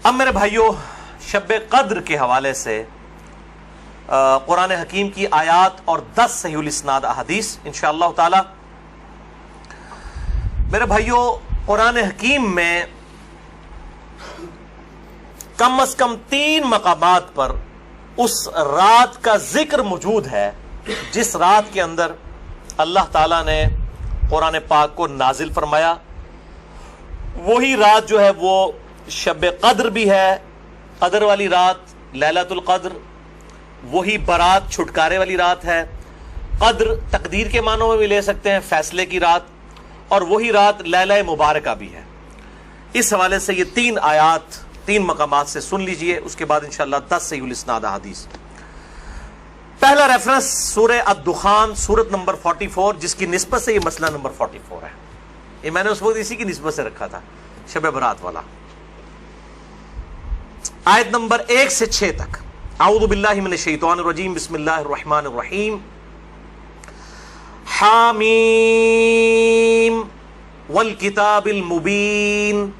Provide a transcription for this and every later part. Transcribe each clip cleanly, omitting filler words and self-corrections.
اب میرے بھائیوں، شب قدر کے حوالے سے قرآن حکیم کی آیات اور 10 صحیح الاسناد احادیث انشاءاللہ تعالی۔ میرے بھائیوں، قرآن حکیم میں کم از کم 3 مقامات پر اس رات کا ذکر موجود ہے جس رات کے اندر اللہ تعالیٰ نے قرآن پاک کو نازل فرمایا۔ وہی رات جو ہے وہ شب قدر بھی ہے، قدر والی رات، لیلۃ القدر۔ وہی برات، چھٹکارے والی رات ہے۔ قدر تقدیر کے معنوں میں بھی لے سکتے ہیں، فیصلے کی رات، اور وہی رات لیلہ مبارکہ بھی ہے۔ اس حوالے سے یہ 3 آیات 3 مقامات سے سن لیجئے، اس کے بعد انشاءاللہ 10 صحیح الاسناد احادیث۔ پہلا ریفرنس سورہ الدخان، سورت نمبر 44، جس کی نسبت سے یہ مسئلہ نمبر 44 ہے۔ یہ میں نے اس وقت اسی کی نسبت سے رکھا تھا، شب برات والا۔ آیت نمبر 1 سے 6 تک۔ اعوذ باللہ من الشیطان الرجیم، بسم اللہ الرحمن الرحیم۔ حامیم والکتاب المبین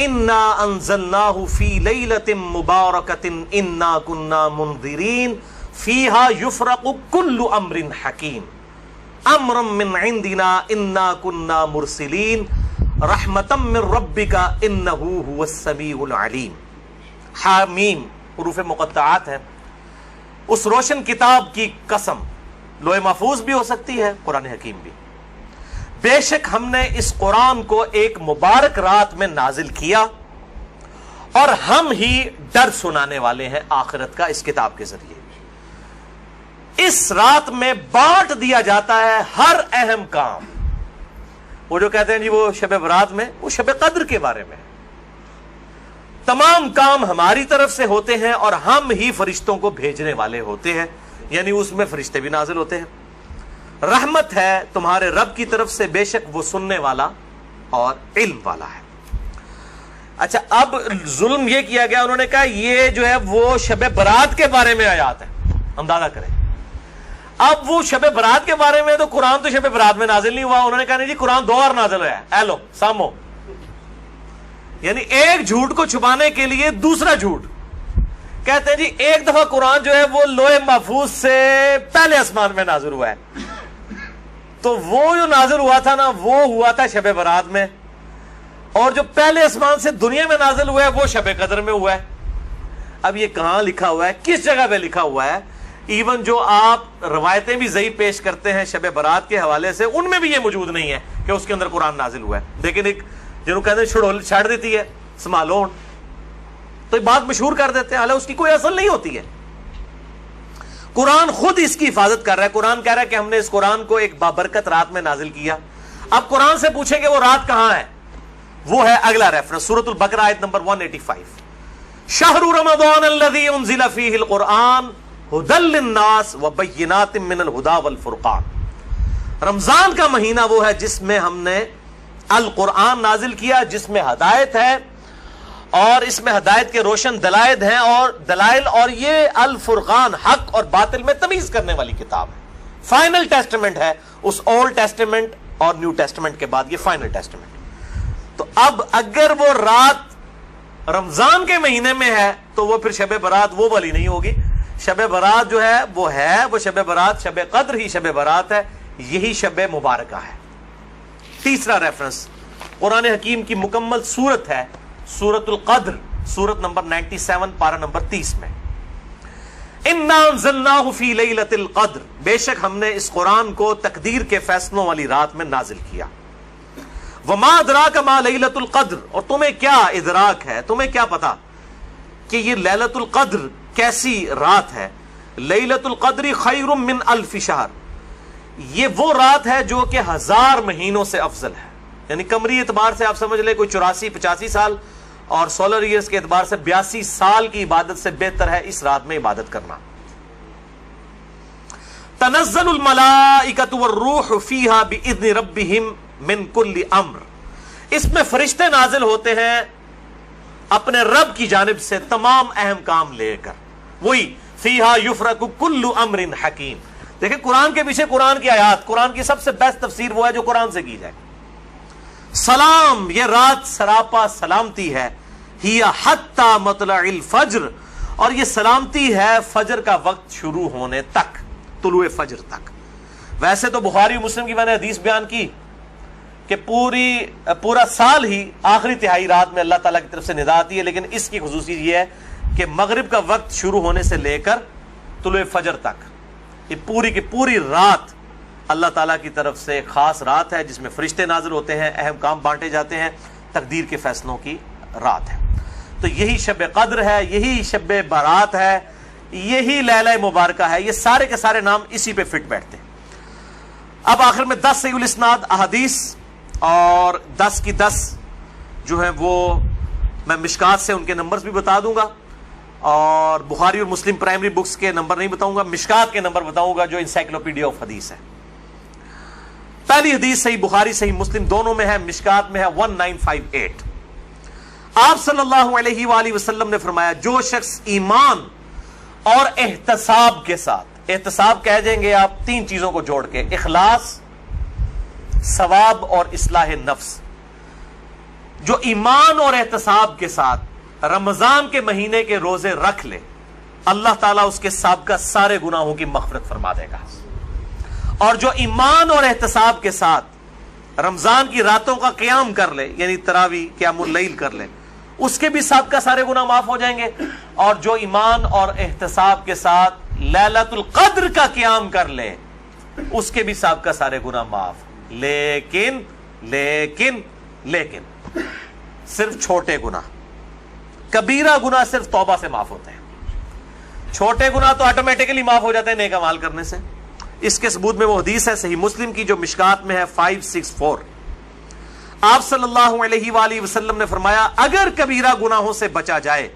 انا انزلناہ فی لیلۃ مبارکۃ انا کنا منذرین فیہا یفرق کل امر حکیم امرا من عندنا انا کنا مرسلین رحمتا من ربک انہ هو السمیع العلیم۔ حامیم حروف مقطعات ہیں۔ اس روشن کتاب کی قسم، لوح محفوظ بھی ہو سکتی ہے، قرآن حکیم بھی۔ بے شک ہم نے اس قرآن کو ایک مبارک رات میں نازل کیا اور ہم ہی ڈر سنانے والے ہیں آخرت کا اس کتاب کے ذریعے۔ اس رات میں بانٹ دیا جاتا ہے ہر اہم کام۔ وہ جو کہتے ہیں جی وہ شب برات میں، وہ شب قدر کے بارے میں تمام کام ہماری طرف سے ہوتے ہیں اور ہم ہی فرشتوں کو بھیجنے والے ہوتے ہیں، یعنی اس میں فرشتے بھی نازل ہوتے ہیں۔ رحمت ہے تمہارے رب کی طرف سے، بے شک وہ سننے والا اور علم والا ہے۔ اچھا، اب ظلم یہ کیا گیا، انہوں نے کہا یہ جو ہے وہ شب برات کے بارے میں آیات ہے، اندازہ کریں۔ اب وہ شب برات کے بارے میں تو قرآن تو شب برات میں نازل نہیں ہوا، انہوں نے کہا نہیں جی قرآن 2 بار نازل ہوا ہے، اے لو سامو، یعنی ایک جھوٹ کو چھپانے کے لیے دوسرا جھوٹ۔ کہتے ہیں جی ایک دفعہ قرآن جو ہے وہ لوح محفوظ سے پہلے آسمان میں نازل ہوا ہے، تو وہ جو نازل ہوا تھا نا وہ ہوا تھا شب برات میں، اور جو پہلے آسمان سے دنیا میں نازل ہوا ہے وہ شب قدر میں ہوا ہے۔ اب یہ کہاں لکھا ہوا ہے، کس جگہ پہ لکھا ہوا ہے؟ ایون جو آپ روایتیں بھی ضعیف پیش کرتے ہیں شب برات کے حوالے سے، ان میں بھی یہ موجود نہیں ہے کہ اس کے اندر قرآن نازل ہوا ہے۔ لیکن ایک جنہوں کہتے ہیں چھڑ دیتی ہے سمالون، تو یہ بات مشہور کر دیتے ہیں، حالانکہ اس کی کوئی اصل نہیں ہوتی ہے۔ قرآن خود اس کی حفاظت کر رہا ہے۔ قرآن کہہ رہا ہے کہ ہم نے اس قرآن کو ایک بابرکت رات میں نازل کیا۔ اب قرآن سے پوچھیں کہ وہ رات کہاں ہے، وہ ہے اگلا ریفرنس سورۃ البقرہ آیت نمبر 185۔ شہر رمضان الذی انزل فیہ القرآن ھدی للناس وبینات من الھدی والفرقان۔ رمضان کا مہینہ وہ ہے جس میں ہم نے القرآن نازل کیا، جس میں ہدایت ہے اور اس میں ہدایت کے روشن دلائل اور یہ الفرقان، حق اور باطل میں تمیز کرنے والی کتاب ہے۔ فائنل ٹیسٹمنٹ ہے، اس اولڈ ٹیسٹمنٹ اور نیو ٹیسٹمنٹ کے بعد یہ فائنل ٹیسٹمنٹ۔ تو اب اگر وہ رات رمضان کے مہینے میں ہے تو وہ پھر شب برات وہ والی نہیں ہوگی۔ شب برات جو ہے وہ شب برات، شب قدر ہی شب برات ہے، یہی شب مبارکہ ہے۔ تیسرا ریفرنس قرآن حکیم کی مکمل سورت ہے، سورت القدر، سورت نمبر 97 پارہ نمبر 30 میں۔ انا انزلناہ فی لیلۃ القدر، بے شک ہم نے اس قرآن کو تقدیر کے فیصلوں والی رات میں نازل کیا۔ وما ادراک ما لیلۃ القدر، اور تمہیں کیا ادراک ہے، تمہیں کیا پتا کہ یہ لیلۃ القدر کیسی رات ہے۔ لیلۃ القدر خیر من الف شہر، یہ وہ رات ہے جو کہ 1000 مہینوں سے افضل ہے، یعنی قمری اعتبار سے آپ سمجھ لیں کوئی 84-85 سال، اور سولر ایئرز کے اعتبار سے 82 سال کی عبادت سے بہتر ہے اس رات میں عبادت کرنا۔ تنزل الملائکۃ والروح فیہا باذن ربہم من کل امر، اس میں فرشتے نازل ہوتے ہیں اپنے رب کی جانب سے تمام اہم کام لے کر۔ وہی فیہا یفرق کل امر حکیم۔ دیکھیں قرآن کے پیچھے قرآن کی آیات، قرآن کی سب سے بیسٹ تفسیر وہ ہے جو قرآن سے کی جائے۔ سلام، یہ رات سراپا سلامتی ہے، ہی حتی مطلع الفجر، اور یہ سلامتی ہے فجر کا وقت شروع ہونے تک، طلوع فجر تک۔ ویسے تو بخاری و مسلم کی میں نے حدیث بیان کی کہ پورا سال ہی آخری تہائی رات میں اللہ تعالیٰ کی طرف سے ندا آتی ہے، لیکن اس کی خصوصیت یہ ہے کہ مغرب کا وقت شروع ہونے سے لے کر طلوع فجر تک یہ پوری کی پوری رات اللہ تعالیٰ کی طرف سے خاص رات ہے، جس میں فرشتے نازل ہوتے ہیں، اہم کام بانٹے جاتے ہیں، تقدیر کے فیصلوں کی رات ہے۔ تو یہی شب قدر ہے، یہی شب برات ہے، یہی لیلہ مبارکہ ہے، یہ سارے کے سارے نام اسی پہ فٹ بیٹھتے ہیں۔ اب آخر میں 10 صحیح الاسناد احادیث اور 10 کی 10 جو ہیں وہ میں مشکات سے ان کے نمبرز بھی بتا دوں گا، اور بخاری اور مسلم پرائمری بکس کے نمبر نہیں بتاؤں گا، مشکات کے نمبر بتاؤں گا جو انسائکلوپیڈیا آف حدیث ہے۔ پہلی حدیث صحیح بخاری صحیح مسلم دونوں میں ہے، مشکات میں ہے 1958۔ آپ صلی اللہ علیہ وآلہ وسلم نے فرمایا، جو شخص ایمان اور احتساب کے ساتھ، احتساب کہہ دیں گے آپ 3 چیزوں کو جوڑ کے، اخلاص، ثواب اور اصلاح نفس، جو ایمان اور احتساب کے ساتھ رمضان کے مہینے کے روزے رکھ لے، اللہ تعالیٰ اس کے سابقہ سارے گناہوں کی مغفرت فرما دے گا۔ اور جو ایمان اور احتساب کے ساتھ رمضان کی راتوں کا قیام کر لے، یعنی تراویح قیام اللیل کر لے، اس کے بھی سابقہ سارے گناہ معاف ہو جائیں گے۔ اور جو ایمان اور احتساب کے ساتھ لیلۃ القدر کا قیام کر لے، اس کے بھی سابقہ سارے گناہ معاف، لیکن صرف چھوٹے گناہ، کبیرہ گناہ صرف توبہ سے معاف ہوتے ہیں، چھوٹے گناہ تو آٹومیٹکلی معاف ہو جاتے ہیں نیک اعمال کرنے سے۔ اس کے ثبوت میں وہ حدیث ہے صحیح مسلم کی جو مشکات میں ہے 564۔ آپ صلی اللہ علیہ وآلہ وسلم نے فرمایا، اگر کبیرہ گناہوں سے بچا جائے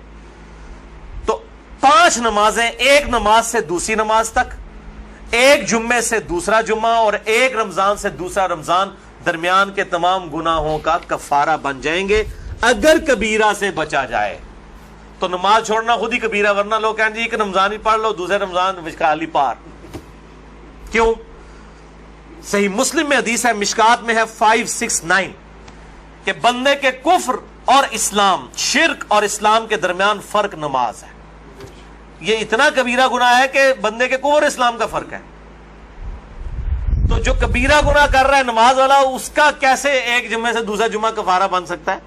تو 5 نمازیں، ایک نماز سے دوسری نماز تک، ایک جمعے سے دوسرا جمعہ، اور ایک رمضان سے دوسرا رمضان، درمیان کے تمام گناہوں کا کفارہ بن جائیں گے اگر کبیرہ سے بچا جائے۔ تو نماز چھوڑنا خود ہی کبیرہ، ورنہ لوگ کہیں جی ایک رمضان ہی پڑھ لو، دوسرے رمضان وشکالی پار، کیوں؟ صحیح مسلم میں حدیث ہے، مشکات میں ہے 569 کہ بندے کے کفر اور اسلام، شرک اور اسلام کے درمیان فرق نماز ہے۔ یہ اتنا کبیرہ گناہ ہے کہ بندے کے کفر اور اسلام کا فرق ہے۔ تو جو کبیرہ گناہ کر رہا ہے نماز والا، اس کا کیسے ایک جمعے سے دوسرا جمعہ کفارہ بن سکتا ہے،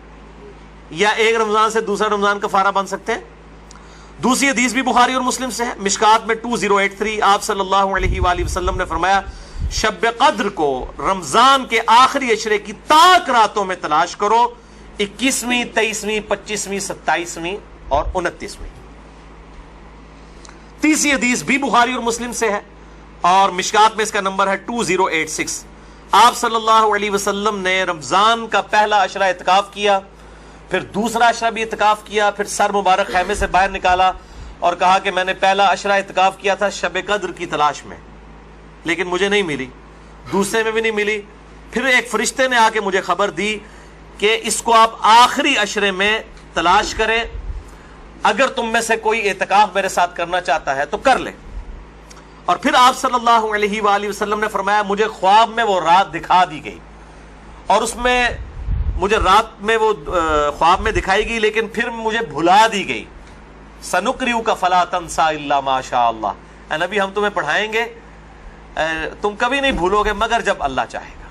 یا ایک رمضان سے دوسرا رمضان کفارہ بن سکتے ہیں؟ دوسری حدیث بھی بخاری اور مسلم سے ہے، مشکات میں 2083۔ آپ صلی اللہ علیہ وآلہ وسلم نے فرمایا، شب قدر کو رمضان کے آخری عشرے کی تاک راتوں میں تلاش کرو، 21ویں، 23ویں، 25ویں، 27ویں اور 29ویں۔ تیسری حدیث بھی بخاری اور مسلم سے ہے، اور مشکات میں اس کا نمبر ہے 2086۔ آپ صلی اللہ علیہ وسلم نے رمضان کا پہلا عشرہ اعتکاف کیا، پھر دوسرا عشرہ بھی اعتکاف کیا، پھر سر مبارک خیمے سے باہر نکالا اور کہا کہ میں نے پہلا عشرہ اعتکاف کیا تھا شب قدر کی تلاش میں، لیکن مجھے نہیں ملی، دوسرے میں بھی نہیں ملی۔ پھر ایک فرشتے نے آ کے مجھے خبر دی کہ اس کو آپ آخری عشرے میں تلاش کریں، اگر تم میں سے کوئی اعتکاف میرے ساتھ کرنا چاہتا ہے تو کر لے۔ اور پھر آپ صلی اللہ علیہ وآلہ وسلم نے فرمایا، مجھے خواب میں وہ رات دکھا دی گئی، اور اس میں مجھے رات میں وہ خواب میں دکھائی گئی، لیکن پھر مجھے بھلا دی گئی۔ سنقرئک فلا تنسى الا ما شاء اللہ، اے نبی ہم تمہیں پڑھائیں گے، تم کبھی نہیں بھولو گے مگر جب اللہ چاہے گا۔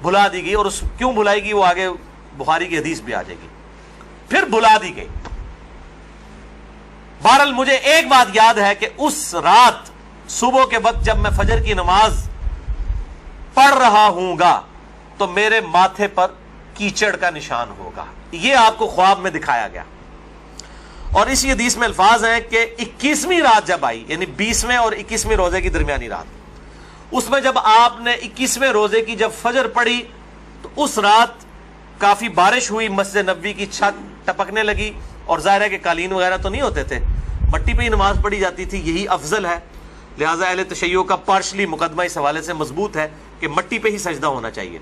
بھلا دی گئی، اور اس کیوں بھلائی گئی وہ آگے بخاری کی حدیث بھی آ جائے گی۔ پھر بھلا دی گئی۔ بہرحال مجھے ایک بات یاد ہے کہ اس رات صبح کے وقت جب میں فجر کی نماز پڑھ رہا ہوں گا تو میرے ماتھے پر کیچڑ کا نشان ہوگا، یہ آپ کو خواب میں دکھایا گیا۔ اور اسی حدیث میں الفاظ ہیں کہ 21ویں رات جب آئی، یعنی 20ویں اور 21ویں روزے کی درمیانی رات، اس میں جب آپ نے 21ویں روزے کی جب فجر پڑھی تو اس رات کافی بارش ہوئی، مسجد نبوی کی چھت ٹپکنے لگی، اور ظاہر ہے کہ قالین وغیرہ تو نہیں ہوتے تھے، مٹی پہ ہی نماز پڑھی جاتی تھی، یہی افضل ہے۔ لہٰذا اہل تشیع کا پارشلی مقدمہ اس حوالے سے مضبوط ہے کہ مٹی پہ ہی سجدہ ہونا چاہیے۔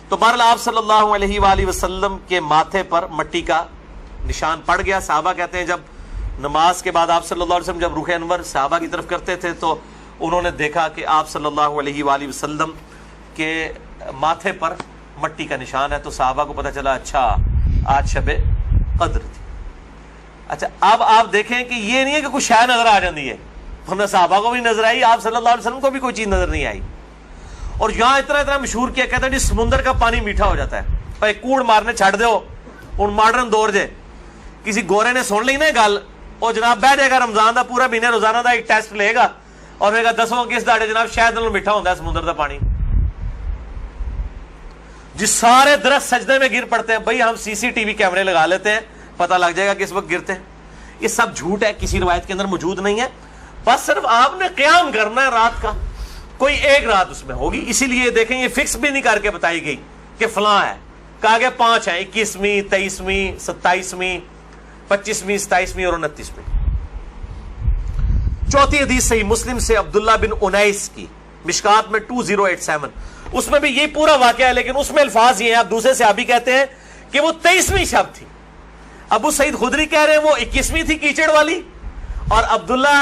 تو بہرحال آپ صلی اللہ علیہ وآلہ وسلم کے ماتھے پر مٹی کا نشان پڑ گیا۔ صحابہ کہتے ہیں جب نماز کے بعد آپ صلی اللہ علیہ وسلم جب رخ انور صحابہ کی طرف کرتے تھے تو انہوں نے دیکھا کہ آپ صلی اللہ علیہ وآلہ وسلم کے ماتھے پر مٹی کا نشان ہے، تو صحابہ کو پتہ چلا اچھا آج شب قدر تھی۔ اچھا اب آپ دیکھیں کہ یہ نہیں ہے کہ کوئی شے نظر آ جاتی ہے، ورنہ صحابہ کو بھی نظر آئی، آپ صلی اللہ علیہ وسلم کو بھی کوئی چیز نظر نہیں آئی. اور یہاں اتنا مشہور کیا، کہتے ہیں جی سمندر کا پانی میٹھا ہو جاتا ہے، بھائی کوڑ مارنے چھڑ دو. ہوں ماڈرن دور جے کسی گورے نے سن لی نا گل، وہ جناب بہ جائے گا رمضان دا پورا مہینے روزانہ دا ایک ٹیسٹ لے گا اور کہے گا 10واں کس داڑے جناب شاید نال میٹھا ہوتا ہے سمندر دا پانی. جی سارے درخت سجدے میں گر پڑتے ہیں، بھائی ہم سی سی ٹی وی کیمرے لگا لیتے ہیں، پتہ لگ جائے گا کس وقت گرتے ہیں. یہ سب جھوٹ ہے، کسی روایت کے اندر موجود نہیں ہے. بس صرف آپ نے قیام کرنا ہے رات کا، کوئی ایک رات اس میں ہوگی. اسی لیے دیکھیں یہ فکس بھی نہیں کر کے بتائی گئی کہ فلاں ہے، کہا گیا 5 ہیں، 21ویں 23ویں 27ویں 25ویں 27ویں اور 29ویں. چوتھی حدیث صحیح مسلم سے عبداللہ بن انیس کی، مشکات میں 2087، اس میں بھی یہی پورا واقعہ ہے، لیکن اس میں الفاظ یہ ہیں، اب دوسرے صحابی کہتے ہیں کہ وہ 23ویں شب تھی. ابو سعید خدری کہہ رہے ہیں وہ 21ویں تھی کیچڑ والی، اور عبداللہ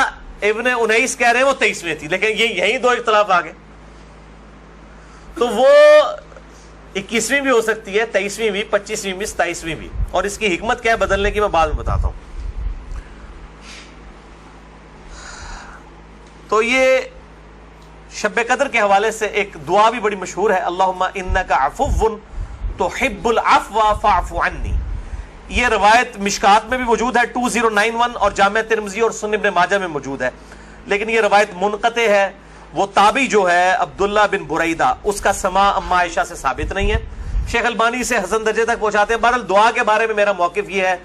ابن انیس کہہ رہے ہیں وہ 23ویں تھی. لیکن یہی دو اختلاف آ گئے. تو وہ 21ویں بھی ہو سکتی ہے، 23ویں بھی، 25ویں بھی، 27ویں بھی. اور اس کی حکمت کیا ہے بدلنے کی میں بعد میں بتاتا ہوں. تو یہ شب قدر کے حوالے سے ایک دعا بھی بڑی مشہور ہے، اللہم انک عفو تحب العفو فاعف عنی. یہ روایت مشکات میں بھی موجود ہے 2091 اور جامع ترمذی اور سنن ابن ماجہ میں موجود ہے، لیکن یہ روایت منقطع ہے. وہ تابعی جو ہے عبداللہ بن بریدہ، اس کا سماع اما عائشہ سے ثابت نہیں ہے. شیخ البانی سے حسن درجے تک پہنچاتے ہیں. بہرحال دعا کے بارے میں میرا موقف یہ ہے،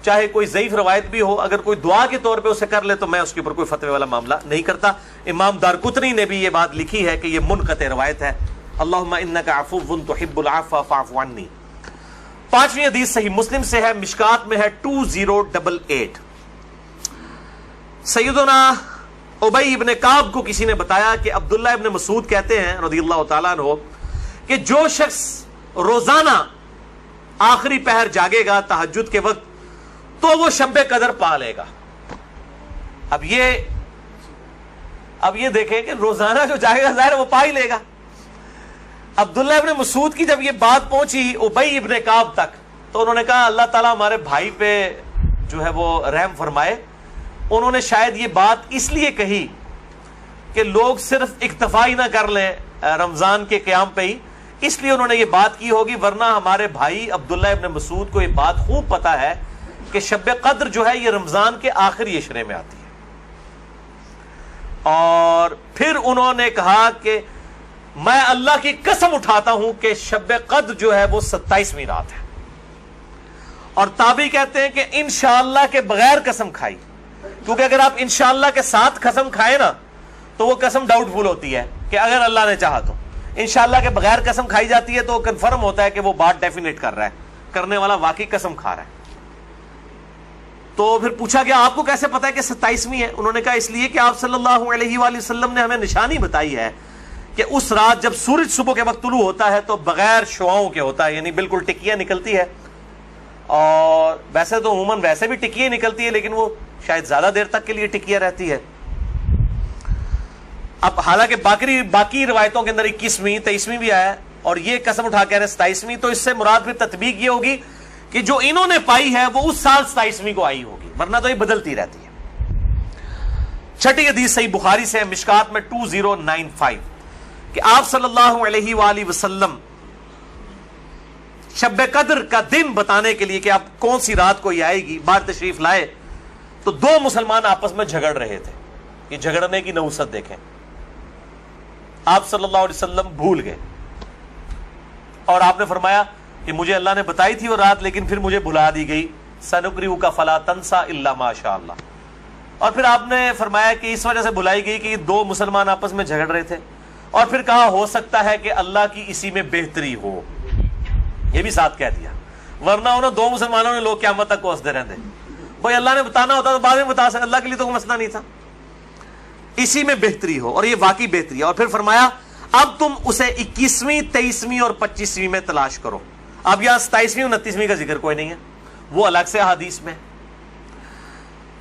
چاہے کوئی ضعیف روایت بھی ہو، اگر کوئی دعا کے طور پہ اسے کر لے تو میں اس کے اوپر کوئی فتوی والا معاملہ نہیں کرتا. امام دارقطنی نے بھی یہ بات لکھی ہے کہ یہ منقطع روایت ہے. اللہم انک عفو تحب العفو فاعف عنی. 5ویں حدیث صحیح مسلم سے ہے، مشکات میں ہے 2088. سیدنا ابی ابن کعب کو کسی نے بتایا کہ عبداللہ ابن مسعود کہتے ہیں رضی اللہ تعالیٰ عنہ کہ جو شخص روزانہ آخری پہر جاگے گا تہجد کے وقت تو وہ شب قدر پا لے گا. اب یہ دیکھیں کہ روزانہ جو جاگے گا ظاہر وہ پا ہی لے گا. عبداللہ ابن مسعود کی جب یہ بات پہنچی ابی ابن کعب تک تو انہوں نے کہا اللہ تعالیٰ ہمارے بھائی پہ جو ہے وہ رحم فرمائے. انہوں نے شاید یہ بات اس لیے کہی کہ لوگ صرف اکتفا ہی نہ کر لیں رمضان کے قیام پہ ہی، اس لیے انہوں نے یہ بات کی ہوگی، ورنہ ہمارے بھائی عبداللہ ابن مسعود کو یہ بات خوب پتہ ہے کہ شب قدر جو ہے یہ رمضان کے آخری عشرے میں آتی ہے. اور پھر انہوں نے کہا کہ میں اللہ کی قسم اٹھاتا ہوں کہ شب قدر جو ہے وہ 27ویں رات ہے. اور تابعی کہتے ہیں کہ انشاءاللہ کے بغیر قسم کھائی، کیونکہ اگر آپ انشاءاللہ کے ساتھ قسم کھائیں نا تو وہ قسم ڈاؤٹ فل ہوتی ہے کہ اگر اللہ نے چاہا تو. انشاءاللہ کے بغیر قسم کھائی جاتی ہے تو کنفرم ہوتا ہے کہ وہ بات ڈیفینیٹ کر رہا ہے، کرنے والا واقعی قسم کھا رہا ہے. تو پھر پوچھا گیا آپ کو کیسے پتا ہے کہ 27ویں ہے؟ انہوں نے کہا اس لیے کہ آپ صلی اللہ علیہ وآلہ وسلم نے ہمیں نشانی بتائی ہے کہ اس رات جب سورج صبح کے وقت طلوع ہوتا ہے تو بغیر شعاؤں کے ہوتا ہے، یعنی بالکل ٹکیاں نکلتی ہے. اور ویسے تو عموماً ویسے بھی ٹکیاں نکلتی ہے، لیکن وہ شاید زیادہ دیر تک کے لیے ٹکیاں رہتی ہے. اب حالانکہ باقی روایتوں کے اندر 21ویں 23ویں بھی آیا ہے، اور یہ قسم اٹھا کے 27ویں، تو اس سے مراد پھر تطبیق یہ ہوگی کہ جو انہوں نے پائی ہے وہ اس سال 27ویں کو آئی ہوگی، ورنہ تو یہ بدلتی رہتی ہے. 6ٹھی حدیث صحیح بخاری سے مشکات میں 2095 کہ آپ صلی اللہ علیہ وآلہ وسلم شب قدر کا دن بتانے کے لیے کہ آپ کون سی رات کو یہ آئے گی باہر تشریف لائے تو 2 مسلمان آپس میں جھگڑ رہے تھے. یہ جھگڑنے کی نحوست دیکھیں. آپ صلی اللہ علیہ وسلم بھول گئے اور آپ نے فرمایا کہ مجھے اللہ نے بتائی تھی وہ رات لیکن پھر مجھے بھلا دی گئی، سنقرئک فلا تنسى الا ما شاء اللہ. اور پھر آپ نے فرمایا کہ اس وجہ سے بھلائی گئی کہ یہ 2 مسلمان آپس میں جھگڑ رہے تھے، اور پھر کہا ہو سکتا ہے کہ اللہ کی اسی میں بہتری ہو، یہ بھی ساتھ کہہ دیا، ورنہ انہوں 2 مسلمانوں نے لوگ قیامت تک کوستے رہتے. بھائی اللہ نے بتانا ہوتا تو بعد میں بتا سکتے، اللہ کے لیے تو کوئی مسئلہ نہیں تھا، اسی میں بہتری ہو، اور یہ واقعی بہتری ہے. اور پھر فرمایا اب تم اسے 21ویں 23ویں اور 25ویں میں تلاش کرو. اب یہاں 27ویں 29ویں کا ذکر کوئی نہیں ہے، وہ الگ سے حدیث میں.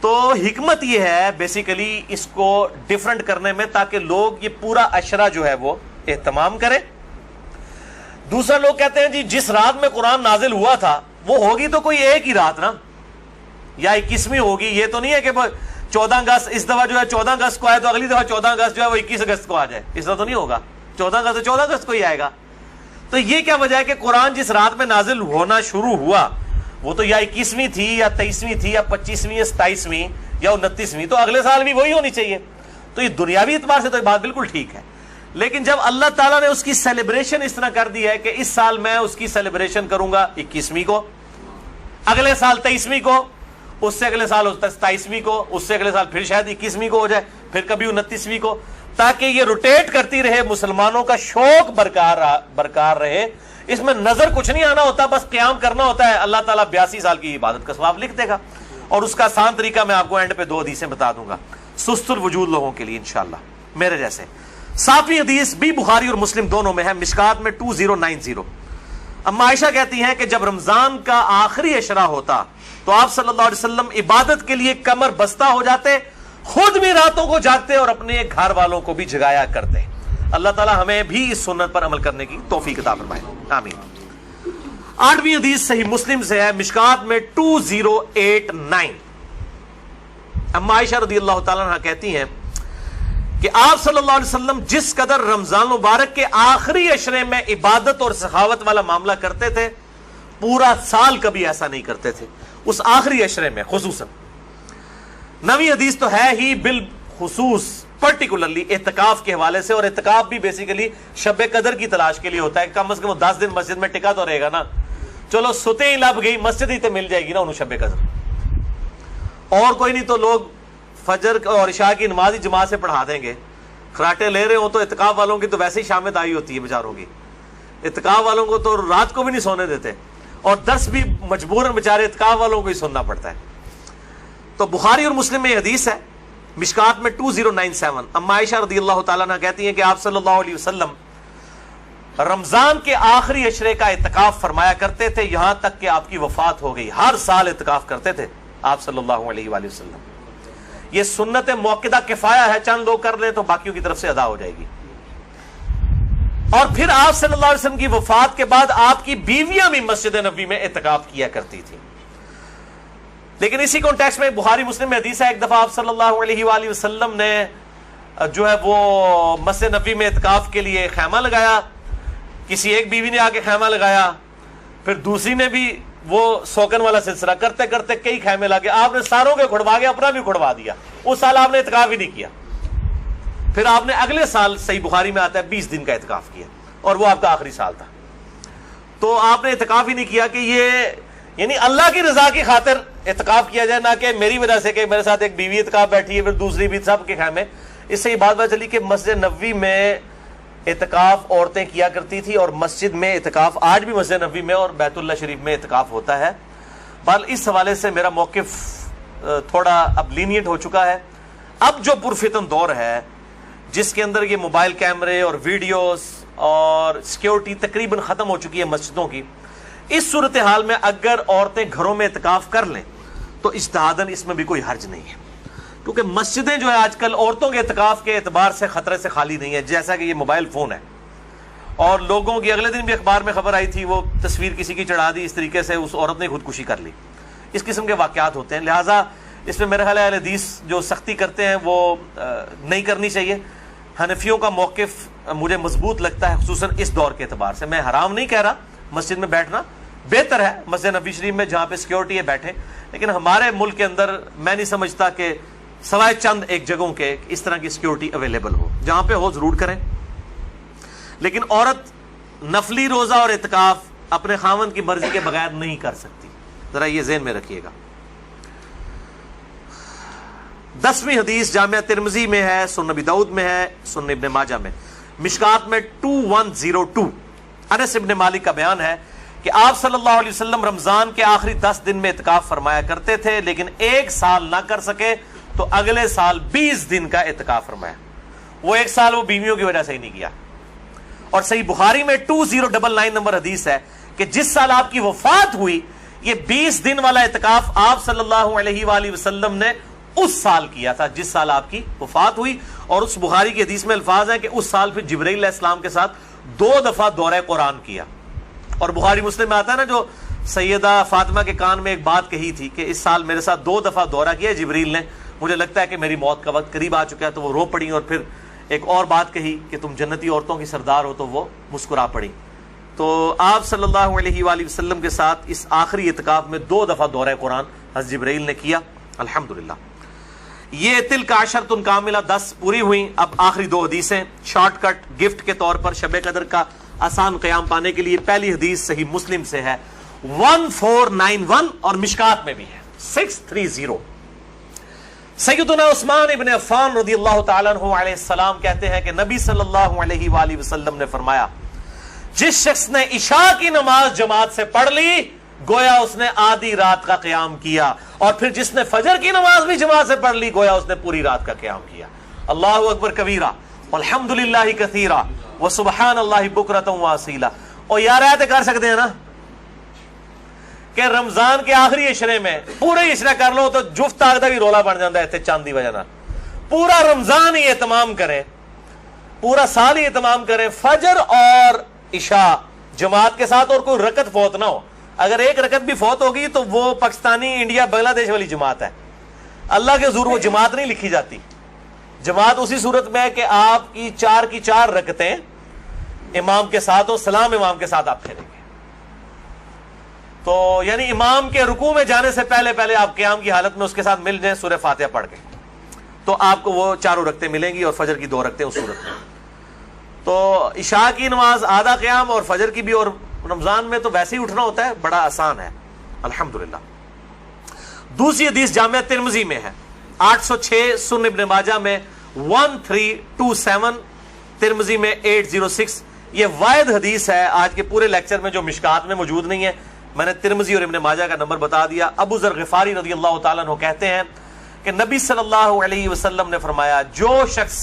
تو حکمت یہ ہے بیسیکلی اس کو ڈیفرنٹ کرنے میں تاکہ لوگ یہ پورا عشرہ جو ہے وہ اہتمام کریں. دوسرا لوگ کہتے ہیں جی جس رات میں قرآن نازل ہوا تھا وہ ہوگی تو کوئی ایک ہی رات نا، یا 21ویں ہوگی. یہ تو نہیں ہے کہ 14 اگست اس دفعہ جو ہے 14 اگست کو آئے تو اگلی دفعہ 14 اگست جو ہے وہ 21 اگست کو آ جائے. اس طرح تو نہیں ہوگا. 14 اگست تو 14 اگست کو ہی آئے گا. تو یہ کیا وجہ ہے کہ قرآن جس رات میں نازل ہونا شروع ہوا وہ تو یا 21ویں تھی یا 23ویں تھی یا 25ویں یا 27ویں یا 29ویں, تو اگلے سال بھی وہی ہونی چاہیے. تو یہ دنیاوی اعتبار سے تو یہ بات بالکل ٹھیک ہے. لیکن جب اللہ تعالیٰ نے اس کی سیلیبریشن اس طرح کر دی ہے کہ اس سال میں اس کی سیلیبریشن کروں گا 21ویں کو, اگلے سال 23ویں کو, اس سے اگلے سال 27ویں کو, اس سے اگلے سال پھر شاید 21ویں کو ہو جائے, پھر کبھی 29ویں کو, تاکہ یہ روٹیٹ کرتی رہے, مسلمانوں کا شوق برقرار رہے. اس میں نظر کچھ نہیں آنا ہوتا, بس قیام کرنا ہوتا ہے. اللہ تعالیٰ 82 سال کی عبادت کا ثواب لکھ دے گا. اور اس کا آسان طریقہ میں آپ کو اینڈ پہ 2 حدیثیں بتا دوں گا سست الوجود لوگوں کے لیے انشاءاللہ میرے جیسے. 7ویں حدیث بھی بخاری اور مسلم دونوں میں ہے, مشکات میں 2090. اما عائشہ کہتی ہیں کہ جب رمضان کا آخری عشرہ ہوتا تو آپ صلی اللہ علیہ وسلم عبادت کے لیے کمر بستہ ہو جاتے, خود بھی راتوں کو جاگتے اور اپنے گھر والوں کو بھی جگایا کرتے. اللہ تعالی ہمیں بھی اس سنت پر عمل کرنے کی توفیق عطا فرمائے, آمین. 8ویں حدیث صحیح مسلم سے ہے, مشکات میں 2089. اما عائشہ رضی اللہ تعالیٰ عنہ کہتی ہیں کہ آپ صلی اللہ علیہ وسلم جس قدر رمضان مبارک کے آخری عشرے میں عبادت اور سخاوت والا معاملہ کرتے تھے, پورا سال کبھی ایسا نہیں کرتے تھے, اس آخری عشرے میں خصوصاً. 9ویں حدیث تو ہے ہی بالخصوص پرٹیکولرلی اعتکاف کے حوالے سے, اور اعتکاف بھی بیسیکلی شب قدر کی تلاش کے لیے ہوتا ہے. کم از کم 10 دن مسجد میں ٹکا تو رہے گا نا. چلو ستے ہی لب گئی, مسجد ہی تو مل جائے گی نا انہوں شب قدر, اور کوئی نہیں تو لوگ فجر اور عشاء کی نماز ہی جماعت سے پڑھا دیں گے. خراٹے لے رہے ہوں تو اعتکاف والوں کی تو ویسے ہی شامت آئی ہوتی ہے بیچاروں کی. اعتکاف والوں کو تو رات کو بھی نہیں سونے دیتے, اور درس بھی مجبوراً بیچارے اعتکاف والوں کو ہی سننا پڑتا ہے. تو بخاری اور مسلم میں حدیث ہے, مشکات میں 2097. اما عائشہ رضی اللہ تعالیٰ عنہ کہتی ہیں کہ آپ صلی اللہ علیہ وسلم رمضان کے آخری عشرے کا اعتکاف فرمایا کرتے تھے یہاں تک کہ آپ کی وفات ہو گئی. ہر سال اعتکاف کرتے تھے آپ صلی اللہ علیہ وآلہ وسلم. یہ سنت موقدہ کفایہ ہے, چند لوگ کر لیں تو باقیوں کی طرف سے ادا ہو جائے گی. اور پھر آپ صلی اللہ علیہ وسلم کی وفات کے بعد آپ کی بیویاں بھی مسجد نبوی میں اعتکاف کیا کرتی تھیں. لیکن اسی کانٹیکسٹ میں بخاری مسلم میں حدیث ہے, ایک دفعہ آپ صلی اللہ علیہ وآلہ وسلم نے جو ہے وہ مسجد نبوی میں اعتکاف کے لیے خیمہ لگایا. کسی ایک بیوی نے آ کے خیمہ لگایا, پھر دوسری نے بھی وہ سوکن والا سلسلہ کرتے کرتے کئی خیمے لگے. آپ نے ساروں کے کھڑوا کے اپنا بھی کھڑوا دیا. اس سال آپ نے اعتکاف ہی نہیں کیا. پھر آپ نے اگلے سال صحیح بخاری میں آتا ہے 20 دن کا اعتکاف کیا, اور وہ آپ کا آخری سال تھا. تو آپ نے اعتکاف ہی نہیں کیا کہ یہ یعنی اللہ کی رضا کی خاطر اعتکاف کیا جائے, نہ کہ میری وجہ سے کہ میرے ساتھ ایک بیوی اعتکاف بیٹھی ہے پھر دوسری بھی, سب کے خیمے. اس سے یہ بات پتہ چلی کہ مسجد نبوی میں اعتکاف عورتیں کیا کرتی تھی, اور مسجد میں اعتکاف آج بھی مسجد نبوی میں اور بیت اللہ شریف میں اعتکاف ہوتا ہے. بل اس حوالے سے میرا موقف تھوڑا اب لینیٹ ہو چکا ہے. اب جو پرفتن دور ہے جس کے اندر یہ موبائل کیمرے اور ویڈیوز اور سیکیورٹی تقریباً ختم ہو چکی ہے مسجدوں کی, اس صورتحال میں اگر عورتیں گھروں میں اعتکاف کر لیں تو اجتہاداً اس میں بھی کوئی حرج نہیں ہے, کیونکہ مسجدیں جو ہے آج کل عورتوں کے اعتکاف کے اعتبار سے خطرے سے خالی نہیں ہے. جیسا کہ یہ موبائل فون ہے, اور لوگوں کی اگلے دن بھی اخبار میں خبر آئی تھی, وہ تصویر کسی کی چڑھا دی, اس طریقے سے اس عورت نے خودکشی کر لی. اس قسم کے واقعات ہوتے ہیں. لہٰذا اس میں میرا خیال ہے اہل حدیث جو سختی کرتے ہیں وہ نہیں کرنی چاہیے. حنفیوں کا موقف مجھے مضبوط لگتا ہے, خصوصاً اس دور کے اعتبار سے. میں حرام نہیں کہہ رہا, مسجد میں بیٹھنا بہتر ہے, مسجد نبوی شریف میں جہاں پہ سیکیورٹی ہے بیٹھے, لیکن ہمارے ملک کے اندر میں نہیں سمجھتا کہ سوائے چند ایک جگہوں کے اس طرح کی سیکیورٹی اویلیبل ہو. جہاں پہ ہو ضرور کریں. لیکن عورت نفلی روزہ اور اعتکاف اپنے خاوند کی مرضی کے بغیر نہیں کر سکتی, ذرا یہ ذہن میں رکھیے گا. 10ویں حدیث جامعہ ترمذی میں ہے, سنن ابی داؤد میں ہے, سنن ابن ماجہ میں, مشکات میں 2102. انس ابن مالک کا بیان ہے کہ آپ صلی اللہ علیہ وسلم رمضان کے آخری 10 دن میں اعتکاف فرمایا کرتے تھے, لیکن ایک سال نہ کر سکے تو اگلے سال 20 دن کا اعتکاف فرمایا. وہ ایک سال وہ بیویوں کی وجہ سے ہی نہیں کیا. اور صحیح بخاری میں 2099 نمبر حدیث ہے کہ جس سال آپ کی وفات ہوئی یہ 20 دن والا اعتکاف آپ صلی اللہ علیہ وآلہ وسلم نے اس سال کیا تھا جس سال آپ کی وفات ہوئی. اور اس بخاری کی حدیث میں الفاظ ہیں کہ اس سال پھر جبرائیل علیہ السلام کے ساتھ 2 دفعہ دورہ قرآن کیا. اور بخاری مسلم میں آتا ہے نا جو سیدہ فاطمہ کے کان میں ایک بات کہی تھی کہ اس سال میرے ساتھ 2 دفعہ دورہ کیا جبریل نے، مجھے لگتا ہے کہ میری موت کا وقت قریب آ چکا ہے، تو وہ رو پڑی، اور پھر ایک اور بات کہی کہ تم جنتی عورتوں کی سردار ہو، تو وہ مسکرا پڑی۔ تو آپ صلی اللہ علیہ وآلہ وسلم کے ساتھ اس آخری اعتکاف میں 2 دفعہ دورہ قرآن حضرت جبرائیل نے کیا، الحمدللہ۔ یہ تلک عشرۃ کاملہ 10 پوری ہوئیں۔ اب آخری 2 حدیثیں شارٹ کٹ گفٹ کے طور پر شب قدر کا آسان قیام پانے کے لیے۔ پہلی حدیث صحیح مسلم سے ہے 1491 اور مشکات میں بھی ہے 630۔ سیدنا عثمان ابن عفان رضی اللہ تعالیٰ عنہ علیہ السلام کہتے ہیں کہ نبی صلی اللہ علیہ وآلہ وسلم نے فرمایا، جس شخص نے عشاء کی نماز جماعت سے پڑھ لی گویا اس نے آدھی رات کا قیام کیا، اور پھر جس نے فجر کی نماز بھی جماعت سے پڑھ لی گویا اس نے پوری رات کا قیام کیا۔ اللہ اکبر کبیرہ والحمدللہ کثیرہ وسبحان اللہ بکرۃ واصیلہ۔ اور یار ایسے کر سکتے ہیں نا کہ رمضان کے آخری عشرے میں پورے عشرہ کر لو تو جفت آگدہ بھی رولا بن جاتا ہے اتنے چاند دی وجہ نہ۔ پورا رمضان ہی اہتمام کریں، پورا سال ہی اہتمام کریں، فجر اور عشاء جماعت کے ساتھ، اور کوئی رکعت فوت نہ ہو۔ اگر ایک رکعت بھی فوت ہوگی تو وہ پاکستانی انڈیا بنگلہ دیش والی جماعت ہے، اللہ کے حضور وہ جماعت نہیں لکھی جاتی۔ جماعت اسی صورت میں ہے کہ آپ کی 4 کی 4 رکعتیں امام کے ساتھ ہو، سلام امام کے ساتھ آپ پھیریں گے۔ تو یعنی امام کے رکوع میں جانے سے پہلے آپ قیام کی حالت میں اس کے ساتھ مل جائیں سورہ فاتحہ پڑھ کے، تو آپ کو وہ 4 رکعتیں ملیں گی، اور فجر کی 2 رکعتیں اس صورت میں۔ تو عشاء کی نماز آدھا قیام اور فجر کی بھی، اور رمضان میں تو ویسے ہی اٹھنا ہوتا ہے، بڑا آسان ہے الحمدللہ۔ دوسری حدیث جامعہ ترمذی میں ہے 806، سنن ابن ماجہ میں 1327، ترمذی میں 806۔ یہ واحد حدیث ہے آج کے پورے لیکچر میں جو مشکات میں موجود نہیں ہے، میں نے ترمذی اور ابن ماجہ کا نمبر بتا دیا۔ ابو ذر غفاری رضی اللہ تعالیٰ عنہ کہتے ہیں کہ نبی صلی اللہ علیہ وسلم نے فرمایا، جو شخص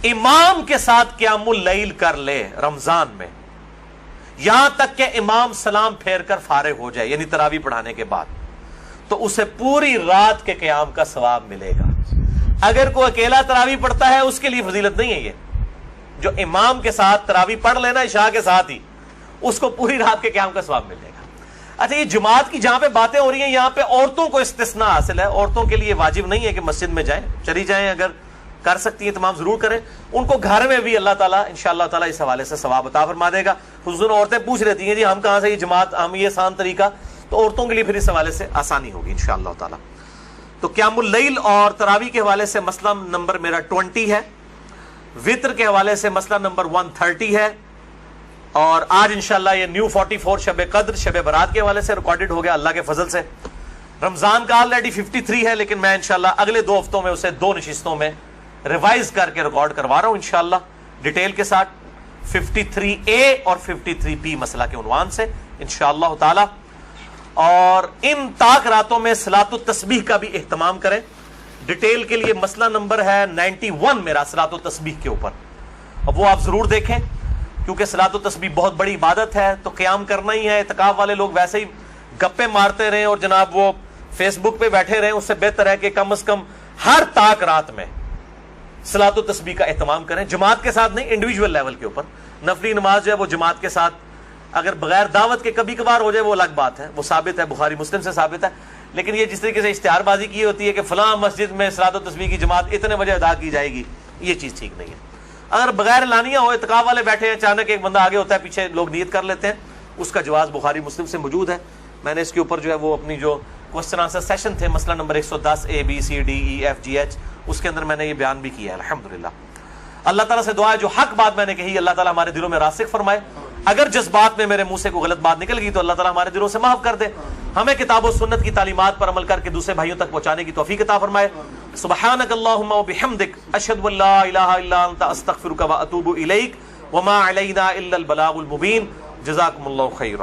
امام کے ساتھ قیام اللیل کر لے رمضان میں یہاں تک کہ امام سلام پھیر کر فارغ ہو جائے، یعنی تراویح پڑھانے کے بعد، تو اسے پوری رات کے قیام کا ثواب ملے گا۔ اگر کوئی اکیلا تراویح پڑھتا ہے اس کے لیے فضیلت نہیں ہے، یہ جو امام کے ساتھ تراویح پڑھ لینا عشاء کے ساتھ ہی، اس کو پوری رات کے قیام کا ثواب ملے گا۔ اچھا، یہ جماعت کی جہاں پہ باتیں ہو رہی ہیں یہاں پہ عورتوں کو استثناء حاصل ہے۔ عورتوں کے لیے واجب نہیں ہے کہ مسجد میں جائیں، چلی جائیں، اگر کر سکتی ہیں تمام ضرور کریں۔ ان کو گھر میں بھی اللہ تعالیٰ انشاءاللہ تعالیٰ اس حوالے سے ثواب عطا فرما دے گا۔ خصوصاً عورتیں پوچھ رہتی ہیں جی ہم کہاں سے یہ جماعت، ہم یہ آسان طریقہ، تو عورتوں کے لیے پھر اس حوالے سے آسانی ہوگی انشاءاللہ تعالیٰ۔ تو قیام اللیل اور تراویح کے حوالے سے مسئلہ نمبر میرا 20 ہے، وطر کے حوالے سے مسئلہ نمبر 130 ہے، اور آج انشاءاللہ یہ نیو 44 شب قدر شب برات کے حوالے سے ریکارڈڈ ہو گیا اللہ کے فضل سے۔ رمضان کا آلریڈی 53 ہے، لیکن میں انشاءاللہ اگلے 2 ہفتوں میں اسے 2 نشستوں میں ریوائز کر کے ریکارڈ کروا رہا ہوں انشاءاللہ ڈیٹیل کے ساتھ، 53A اور 53B مسئلہ کے عنوان سے انشاءاللہ تعالی۔ اور ان طاق راتوں میں صلاۃ التسبیح کا بھی اہتمام کریں۔ ڈیٹیل کے لیے مسئلہ نمبر ہے 91 میرا صلاۃ التسبیح کے اوپر، اب وہ آپ ضرور دیکھیں، کیونکہ صلاۃ التسبیح بہت بڑی عبادت ہے، تو قیام کرنا ہی ہے۔ اعتکاف والے لوگ ویسے ہی گپے مارتے رہیں اور جناب وہ فیس بک پہ بیٹھے رہیں، اس سے بہتر ہے کہ کم از کم ہر طاق رات میں صلاۃ التسبیح کا اہتمام کریں، جماعت کے ساتھ نہیں، انڈیویجول لیول کے اوپر۔ نفلی نماز جو ہے وہ جماعت کے ساتھ، اگر بغیر دعوت کے کبھی کبھار ہو جائے وہ الگ بات ہے، وہ ثابت ہے، بخاری مسلم سے ثابت ہے۔ لیکن یہ جس طریقے سے اشتہار بازی کی ہوتی ہے کہ فلاں مسجد میں صلاۃ التسبیح کی جماعت اتنے بجے ادا کی جائے گی، یہ چیز ٹھیک نہیں ہے۔ اگر بغیر اعلانیہ ہو، اعتکاف والے بیٹھے ہیں، اچانک ایک بندہ آگے ہوتا ہے، پیچھے لوگ نیت کر لیتے ہیں، اس کا جواز بخاری مسلم سے موجود ہے۔ میں نے اس کے اوپر جو ہے وہ اپنی جو کوسچن آنسر سیشن تھے، مسئلہ نمبر 110 ABCDEFGH، اس کے اندر میں نے یہ بیان بھی کیا ہے الحمدللہ۔ اللہ تعالیٰ سے دعا ہے جو حق بات میں نے کہی اللہ تعالیٰ ہمارے دلوں میں راسخ فرمائے، اگر جذبات میں میرے منہ سے کوئی غلط بات نکل گئی تو اللہ تعالیٰ ہمارے دلوں سے معاف کر دے، ہمیں کتاب و سنت کی تعلیمات پر عمل کر کے دوسرے بھائیوں تک پہنچانے کی توفیق عطا فرمائے۔ سبحانک اللہم و بحمدک، اشہد ان لا الہ الا انت، استغفرک و اتوب الیک، وما علینا الا البلاغ المبین۔ جزاکم اللہ خیر۔